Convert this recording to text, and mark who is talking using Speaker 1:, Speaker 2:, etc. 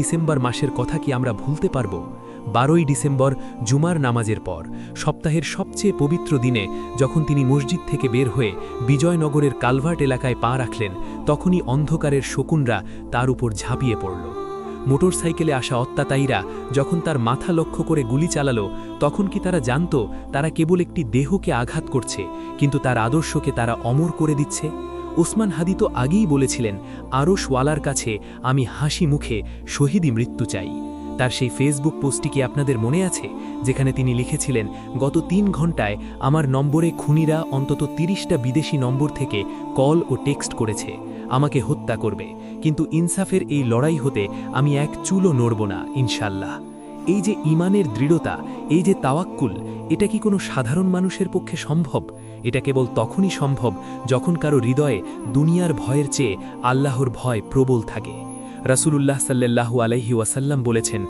Speaker 1: December মাসের কথা কি আমরা ভুলতে পারব? 12ই ডিসেম্বর জুমার নামাজের পর সপ্তাহের সবচেয়ে পবিত্র দিনে যখন তিনি মসজিদ থেকে বের হয়ে বিজয়নগরের কালভার্ট এলাকায় পা রাখলেন, তখনই অন্ধকারের শকুনরা তার উপর ঝাঁপিয়ে পড়ল। মোটরসাইকেলে আসা অত্যাচারীরা যখন তার মাথা লক্ষ্য করে গুলি চালালো, তখন কি তারা জানত তারা কেবল একটি দেহকে আঘাত করছে, কিন্তু তার আদর্শকে তারা অমর করে দিচ্ছে? ওসমান হাদি তো আগেই বলেছিলেন, আরশওয়ালার কাছে আমি হাসি মুখে শহীদি মৃত্যু চাই। তার সেই ফেসবুক পোস্টটি কি আপনাদের মনে আছে, যেখানে তিনি লিখেছিলেন, গত 3 ঘন্টায় আমার নম্বরে খুনিরা অন্তত 30টা বিদেশি নম্বর থেকে কল ও টেক্সট করেছে, আমাকে হত্যা করবে, কিন্তু ইনসাফের এই লড়াই হতে আমি এক চুলও নড়ব না ইনশাল্লাহ। এই যে ঈমানের দৃঢ়তা, এই যে তাওয়াক্কুল, এটা কি কোনো সাধারণ মানুষের পক্ষে সম্ভব? এটা কেবল তখনই সম্ভব যখন কারো হৃদয়ে দুনিয়ার ভয়ের চেয়ে আল্লাহর ভয় প্রবল থাকে। রাসূলুল্লাহ সাল্লাল্লাহু আলাইহি ওয়াসাল্লাম বলেছেন,